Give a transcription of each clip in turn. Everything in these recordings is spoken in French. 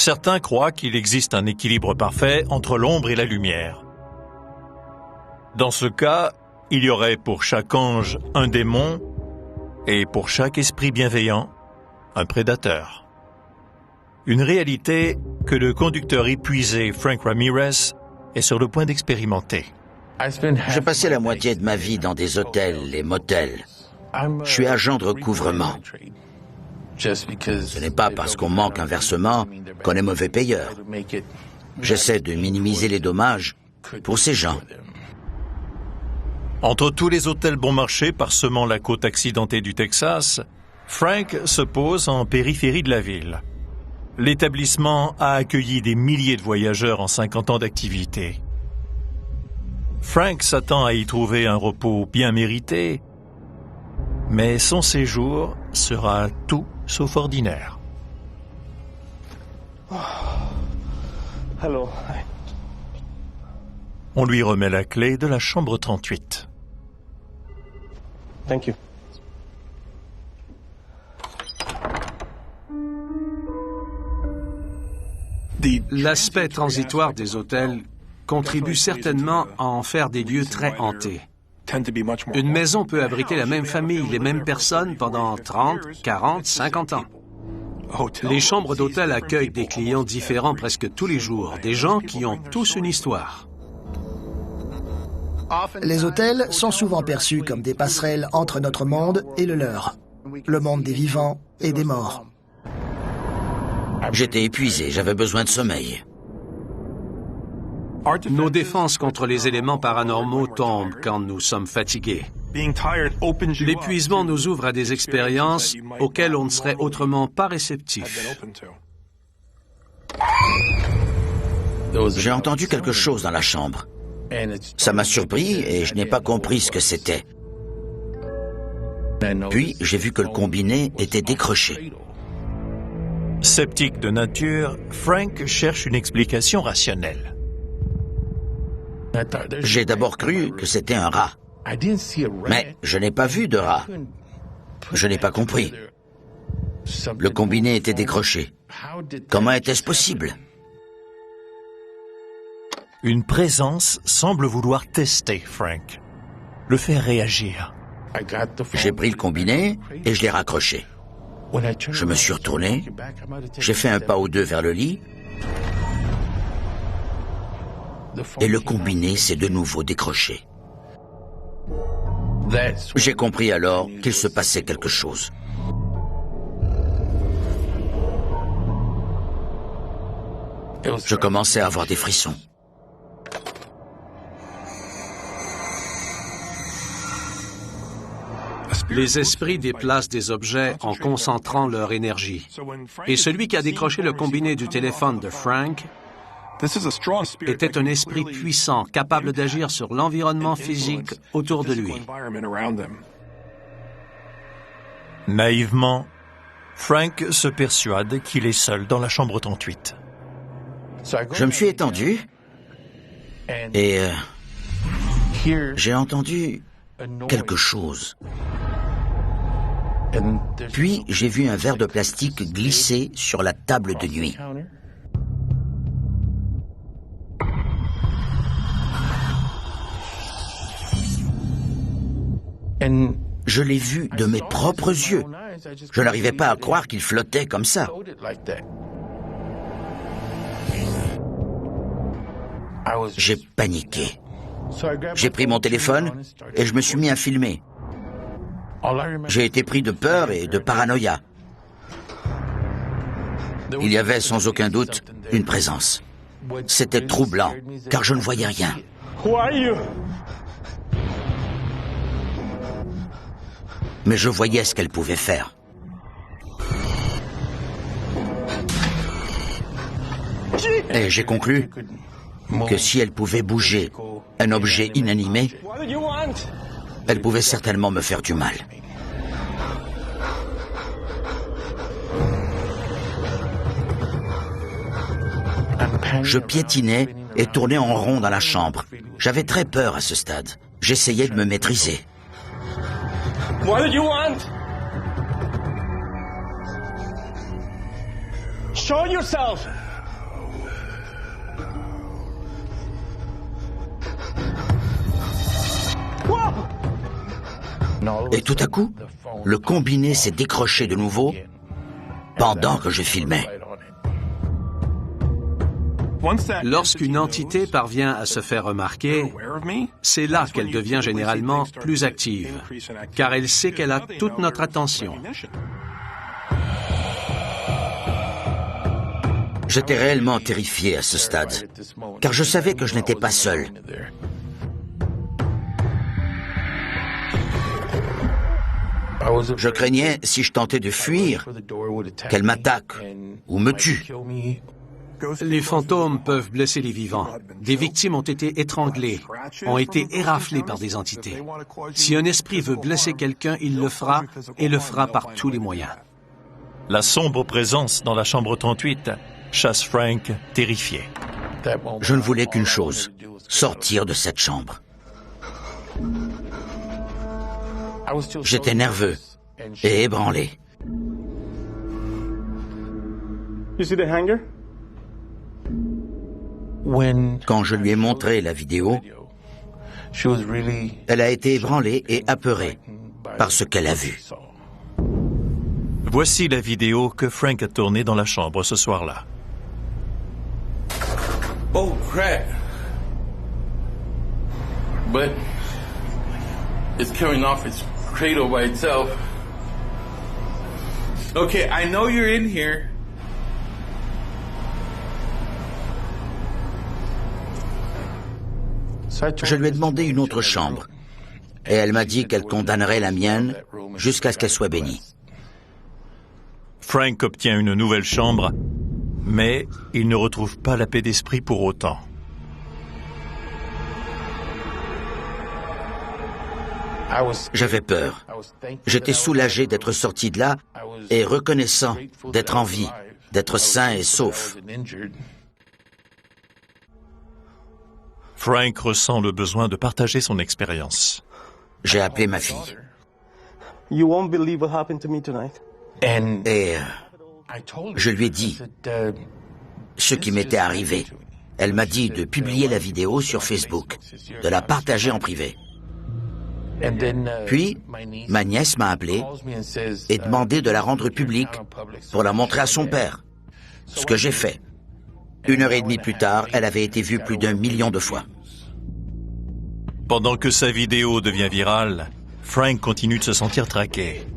Certains croient qu'il existe un équilibre parfait entre l'ombre et la lumière. Dans ce cas, il y aurait pour chaque ange un démon et pour chaque esprit bienveillant, un prédateur. Une réalité que le conducteur épuisé Frank Ramirez est sur le point d'expérimenter. Je passais la moitié de ma vie dans des hôtels et motels. Je suis agent de recouvrement. Ce n'est pas parce qu'on manque un versement qu'on est mauvais payeur. J'essaie de minimiser les dommages pour ces gens. Entre tous les hôtels bon marché parsemant la côte accidentée du Texas, Frank se pose en périphérie de la ville. L'établissement a accueilli des milliers de voyageurs en 50 ans d'activité. Frank s'attend à y trouver un repos bien mérité, mais son séjour sera tout sauf ordinaire. Hello. On lui remet la clé de la chambre 38. Thank you. L'aspect transitoire des hôtels contribue certainement à en faire des lieux très hantés. Une maison peut abriter la même famille, les mêmes personnes pendant 30, 40, 50 ans. Les chambres d'hôtel accueillent des clients différents presque tous les jours, des gens qui ont tous une histoire. Les hôtels sont souvent perçus comme des passerelles entre notre monde et le leur, le monde des vivants et des morts. J'étais épuisé, j'avais besoin de sommeil. Nos défenses contre les éléments paranormaux tombent quand nous sommes fatigués. L'épuisement nous ouvre à des expériences auxquelles on ne serait autrement pas réceptif. J'ai entendu quelque chose dans la chambre. Ça m'a surpris et je n'ai pas compris ce que c'était. Puis, j'ai vu que le combiné était décroché. Sceptique de nature, Frank cherche une explication rationnelle. J'ai d'abord cru que c'était un rat. Mais je n'ai pas vu de rat. Je n'ai pas compris. Le combiné était décroché. Comment était-ce possible? Une présence semble vouloir tester Frank, le faire réagir. J'ai pris le combiné et je l'ai raccroché. Je me suis retourné, j'ai fait un pas ou deux vers le lit, et le combiné s'est de nouveau décroché. J'ai compris alors qu'il se passait quelque chose. Je commençais à avoir des frissons. Les esprits déplacent des objets en concentrant leur énergie. Et celui qui a décroché le combiné du téléphone de Frank était un esprit puissant, capable d'agir sur l'environnement physique autour de lui. Naïvement, Frank se persuade qu'il est seul dans la chambre 38. Je me suis étendu et j'ai entendu quelque chose. Puis j'ai vu un verre de plastique glisser sur la table de nuit. Je l'ai vu de mes propres yeux. Je n'arrivais pas à croire qu'il flottait comme ça. J'ai paniqué. J'ai pris mon téléphone et je me suis mis à filmer. J'ai été pris de peur et de paranoïa. Il y avait sans aucun doute une présence. C'était troublant, car je ne voyais rien. Mais je voyais ce qu'elle pouvait faire. Et j'ai conclu que si elle pouvait bouger un objet inanimé, elle pouvait certainement me faire du mal. Je piétinais et tournais en rond dans la chambre. J'avais très peur à ce stade. J'essayais de me maîtriser. What do you want? Show yourself! Et tout à coup, le combiné s'est décroché de nouveau pendant que je filmais. Lorsqu'une entité parvient à se faire remarquer, c'est là qu'elle devient généralement plus active, car elle sait qu'elle a toute notre attention. J'étais réellement terrifié à ce stade, car je savais que je n'étais pas seul. Je craignais, si je tentais de fuir, qu'elle m'attaque ou me tue. Les fantômes peuvent blesser les vivants. Des victimes ont été étranglées, ont été éraflées par des entités. Si un esprit veut blesser quelqu'un, il le fera, et le fera par tous les moyens. La sombre présence dans la chambre 38 chasse Frank terrifié. Je ne voulais qu'une chose, sortir de cette chambre. J'étais nerveux et ébranlé. Quand je lui ai montré la vidéo, elle a été ébranlée et apeurée par ce qu'elle a vu. Voici la vidéo que Frank a tournée dans la chambre ce soir-là. Oh crap! But it's carrying off its cradle by itself. Okay, I know you're in here. Je lui ai demandé une autre chambre et elle m'a dit qu'elle condamnerait la mienne jusqu'à ce qu'elle soit bénie. Frank obtient une nouvelle chambre, mais il ne retrouve pas la paix d'esprit pour autant. J'avais peur. J'étais soulagé d'être sorti de là et reconnaissant d'être en vie, d'être sain et sauf. Frank ressent le besoin de partager son expérience. J'ai appelé ma fille. You won't believe what happened to me tonight. Et je lui ai dit ce qui m'était arrivé. Elle m'a dit de publier la vidéo sur Facebook, de la partager en privé. Puis, ma nièce m'a appelé et demandé de la rendre publique pour la montrer à son père. Ce que j'ai fait. 1h30 plus tard, elle avait été vue plus d'1 million de fois. Pendant que sa vidéo devient virale, Frank continue de se sentir traqué.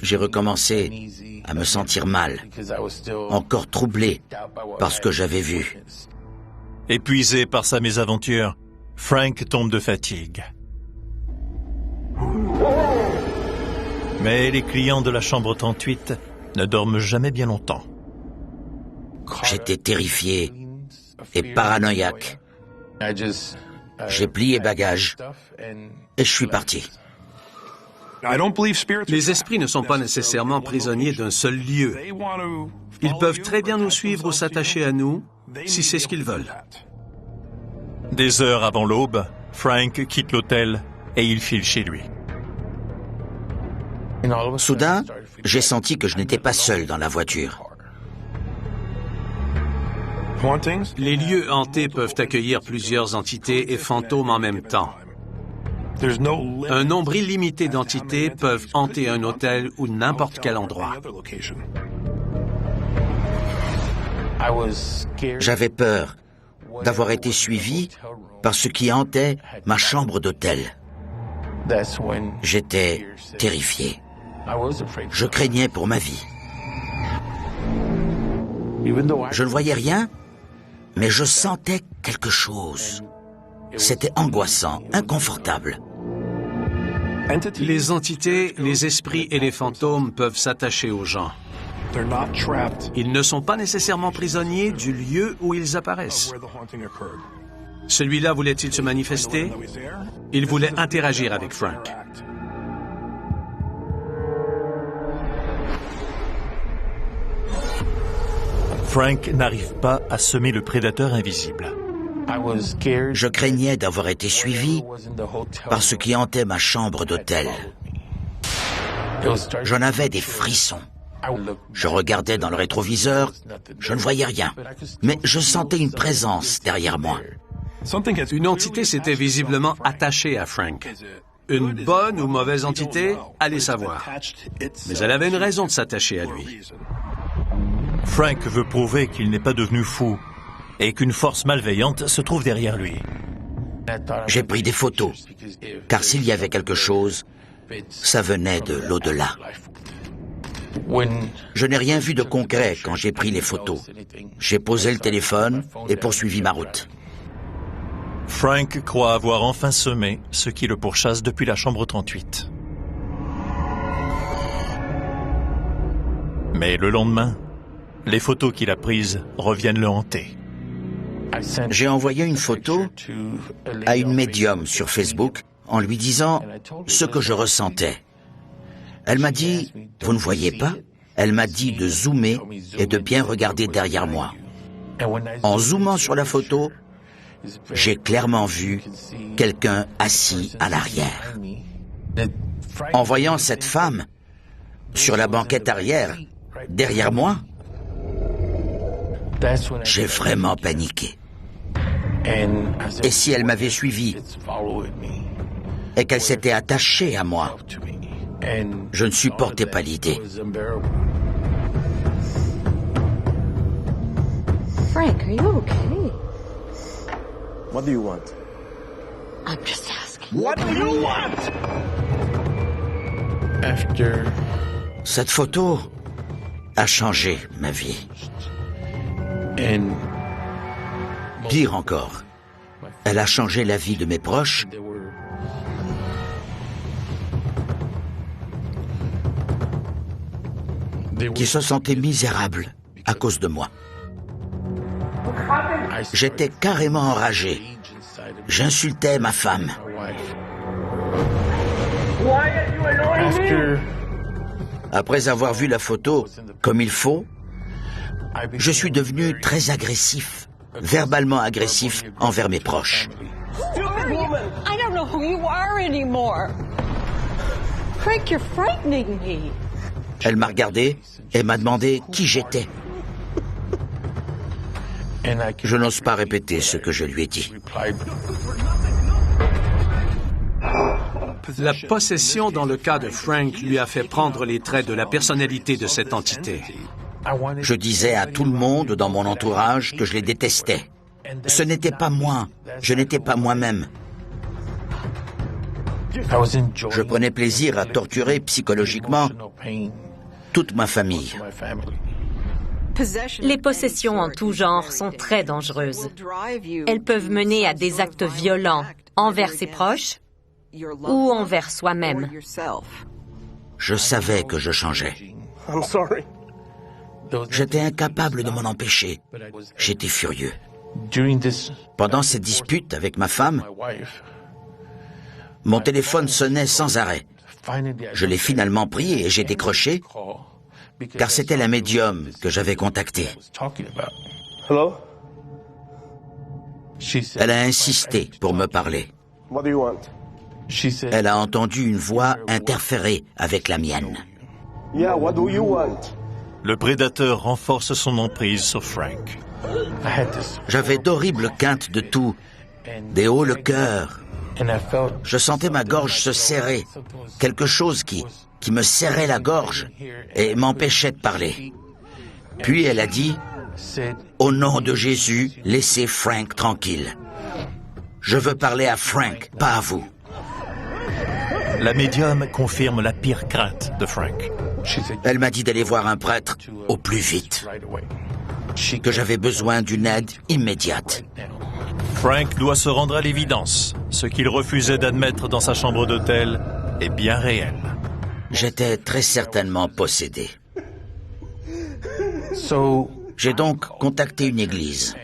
J'ai recommencé à me sentir mal, encore troublé par ce que j'avais vu. Épuisé par sa mésaventure, Frank tombe de fatigue. Mais les clients de la chambre 38 ne dorment jamais bien longtemps. J'étais terrifié et paranoïaque. J'ai plié bagages et je suis parti. Les esprits ne sont pas nécessairement prisonniers d'un seul lieu. Ils peuvent très bien nous suivre ou s'attacher à nous, si c'est ce qu'ils veulent. Des heures avant l'aube, Frank quitte l'hôtel et il file chez lui. Soudain, j'ai senti que je n'étais pas seul dans la voiture. Les lieux hantés peuvent accueillir plusieurs entités et fantômes en même temps. Un nombre illimité d'entités peuvent hanter un hôtel ou n'importe quel endroit. J'avais peur d'avoir été suivi par ce qui hantait ma chambre d'hôtel. J'étais terrifié. Je craignais pour ma vie. Je ne voyais rien, mais je sentais quelque chose. C'était angoissant, inconfortable. Les entités, les esprits et les fantômes peuvent s'attacher aux gens. Ils ne sont pas nécessairement prisonniers du lieu où ils apparaissent. Celui-là voulait-il se manifester? Il voulait interagir avec Frank. Frank n'arrive pas à semer le prédateur invisible. Je craignais d'avoir été suivi par ce qui hantait ma chambre d'hôtel. J'en avais des frissons. Je regardais dans le rétroviseur, je ne voyais rien, mais je sentais une présence derrière moi. Une entité s'était visiblement attachée à Frank. Une bonne ou mauvaise entité, allez savoir. Mais elle avait une raison de s'attacher à lui. Frank veut prouver qu'il n'est pas devenu fou et qu'une force malveillante se trouve derrière lui. J'ai pris des photos, car s'il y avait quelque chose, ça venait de l'au-delà. Je n'ai rien vu de concret quand j'ai pris les photos. J'ai posé le téléphone et poursuivi ma route. Frank croit avoir enfin semé ce qui le pourchasse depuis la chambre 38. Mais le lendemain, les photos qu'il a prises reviennent le hanter. J'ai envoyé une photo à une médium sur Facebook en lui disant ce que je ressentais. Elle m'a dit « Vous ne voyez pas ?» Elle m'a dit de zoomer et de bien regarder derrière moi. En zoomant sur la photo, j'ai clairement vu quelqu'un assis à l'arrière. En voyant cette femme sur la banquette arrière, derrière moi, j'ai vraiment paniqué. Et si elle m'avait suivi et qu'elle s'était attachée à moi, je ne supportais pas l'idée. Frank, are you okay? What do you want? I'm just asking. What do you want? Cette photo a changé ma vie. Pire encore, elle a changé la vie de mes proches qui se sentaient misérables à cause de moi. J'étais carrément enragé. J'insultais ma femme. Après avoir vu la photo comme il faut, je suis devenu très agressif, verbalement agressif envers mes proches. I don't know who you are anymore. Frank, you're frightening me. Elle m'a regardé et m'a demandé qui j'étais. Je n'ose pas répéter ce que je lui ai dit. La possession dans le cas de Frank lui a fait prendre les traits de la personnalité de cette entité. Je disais à tout le monde dans mon entourage que je les détestais. Ce n'était pas moi, je n'étais pas moi-même. Je prenais plaisir à torturer psychologiquement toute ma famille. Les possessions en tout genre sont très dangereuses. Elles peuvent mener à des actes violents envers ses proches ou envers soi-même. Je savais que je changeais. I'm sorry. J'étais incapable de m'en empêcher. J'étais furieux. Pendant cette dispute avec ma femme, mon téléphone sonnait sans arrêt. Je l'ai finalement pris et j'ai décroché, car c'était la médium que j'avais contactée. Hello? Elle a insisté pour me parler. What do you want? Elle a entendu une voix interférer avec la mienne. Yeah, what do you want? Le prédateur renforce son emprise sur Frank. J'avais d'horribles quintes de toux, des hauts le cœur. Je sentais ma gorge se serrer, quelque chose qui me serrait la gorge et m'empêchait de parler. Puis elle a dit, « Au nom de Jésus, laissez Frank tranquille. Je veux parler à Frank, pas à vous. » La médium confirme la pire crainte de Frank. Elle m'a dit d'aller voir un prêtre au plus vite, que j'avais besoin d'une aide immédiate. Frank doit se rendre à l'évidence. Ce qu'il refusait d'admettre dans sa chambre d'hôtel est bien réel. J'étais très certainement possédé. J'ai donc contacté une église.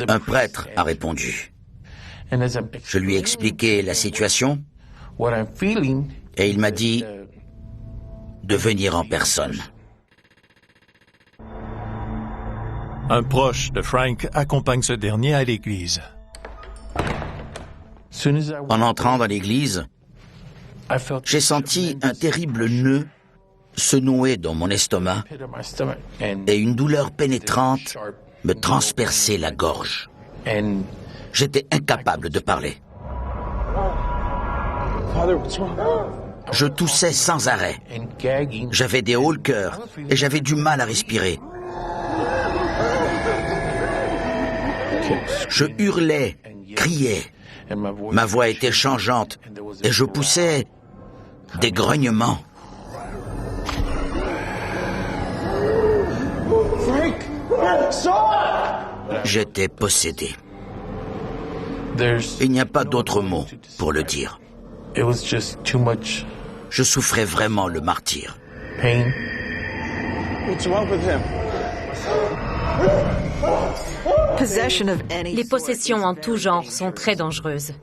Un prêtre a répondu. Je lui ai expliqué la situation et il m'a dit de venir en personne. Un proche de Frank accompagne ce dernier à l'église. En entrant dans l'église, j'ai senti un terrible nœud se nouer dans mon estomac et une douleur pénétrante me transpercer la gorge. J'étais incapable de parler. Je toussais sans arrêt. J'avais des hauts le cœur et j'avais du mal à respirer. Je hurlais, criais. Ma voix était changeante et je poussais des grognements. J'étais possédé. Il n'y a pas d'autre mot pour le dire. Je souffrais vraiment le martyre. Les possessions en tout genre sont très dangereuses.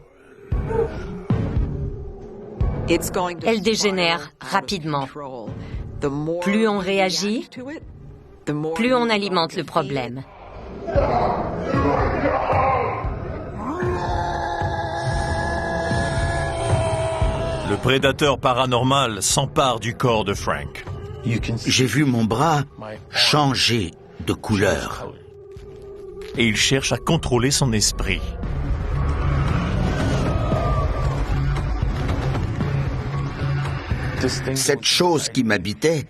Elles dégénèrent rapidement. Plus on réagit, plus on alimente le problème. Le prédateur paranormal s'empare du corps de Frank. J'ai vu mon bras changer de couleur. Et il cherche à contrôler son esprit. Cette chose qui m'habitait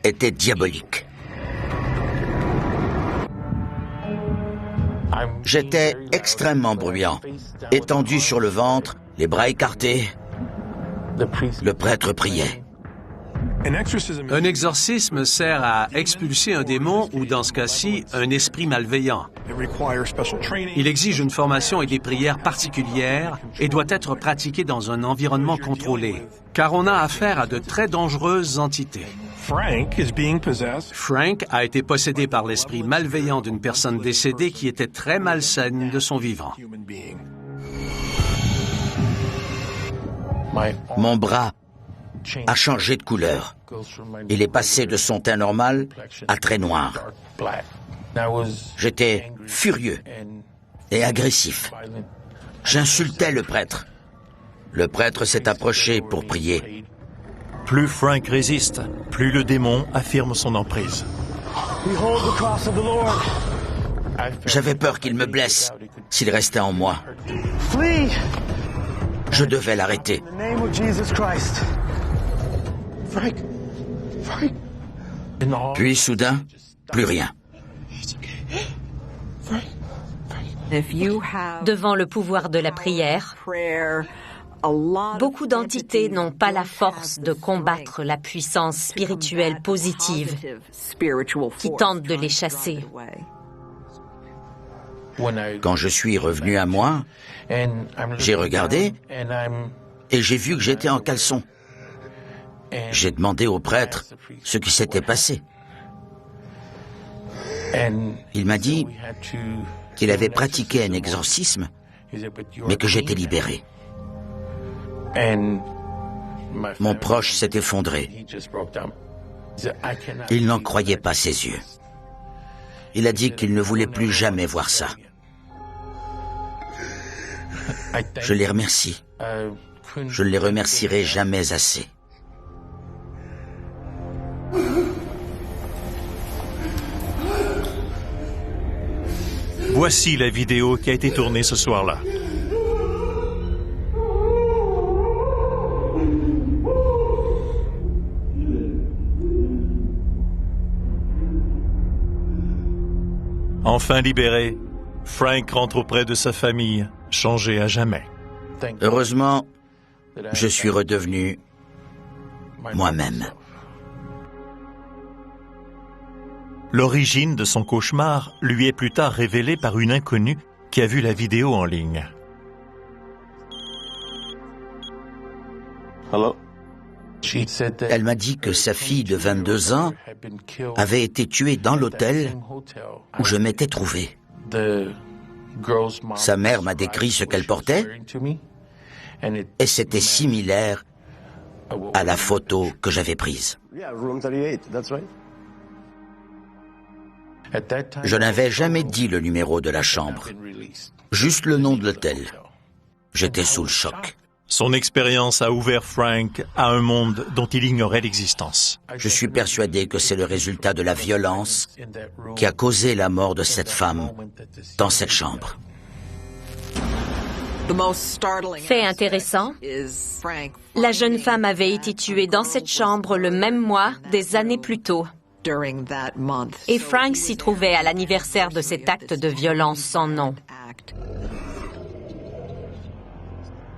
était diabolique. J'étais extrêmement bruyant, étendu sur le ventre, les bras écartés. Le prêtre priait. Un exorcisme sert à expulser un démon ou, dans ce cas-ci, un esprit malveillant. Il exige une formation et des prières particulières et doit être pratiqué dans un environnement contrôlé, car on a affaire à de très dangereuses entités. Frank a été possédé par l'esprit malveillant d'une personne décédée qui était très malsaine de son vivant. Mon bras a changé de couleur. Il est passé de son teint normal à très noir. J'étais furieux et agressif. J'insultais le prêtre. Le prêtre s'est approché pour prier. Plus Frank résiste, plus le démon affirme son emprise. J'avais peur qu'il me blesse s'il restait en moi. Je devais l'arrêter. Puis soudain, plus rien. Devant le pouvoir de la prière, beaucoup d'entités n'ont pas la force de combattre la puissance spirituelle positive qui tente de les chasser. Quand je suis revenu à moi, j'ai regardé et j'ai vu que j'étais en caleçon. J'ai demandé au prêtre ce qui s'était passé. Il m'a dit qu'il avait pratiqué un exorcisme, mais que j'étais libéré. Mon proche s'est effondré. Il n'en croyait pas ses yeux. Il a dit qu'il ne voulait plus jamais voir ça. Je les remercie. Je ne les remercierai jamais assez. Voici la vidéo qui a été tournée ce soir-là. Enfin libéré, Frank rentre auprès de sa famille, changé à jamais. Heureusement, je suis redevenu moi-même. L'origine de son cauchemar lui est plus tard révélée par une inconnue qui a vu la vidéo en ligne. Elle m'a dit que sa fille de 22 ans avait été tuée dans l'hôtel où je m'étais trouvé. Sa mère m'a décrit ce qu'elle portait et c'était similaire à la photo que j'avais prise. Je n'avais jamais dit le numéro de la chambre, juste le nom de l'hôtel. J'étais sous le choc. Son expérience a ouvert Frank à un monde dont il ignorait l'existence. Je suis persuadé que c'est le résultat de la violence qui a causé la mort de cette femme dans cette chambre. Fait intéressant, la jeune femme avait été tuée dans cette chambre le même mois des années plus tôt. Et Frank s'y trouvait à l'anniversaire de cet acte de violence sans nom.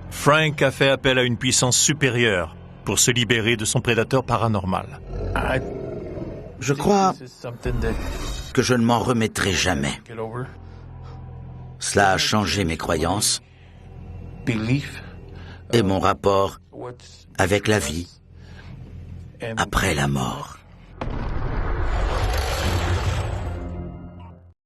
Frank a fait appel à une puissance supérieure pour se libérer de son prédateur paranormal. Je crois que je ne m'en remettrai jamais. Cela a changé mes croyances et mon rapport avec la vie après la mort.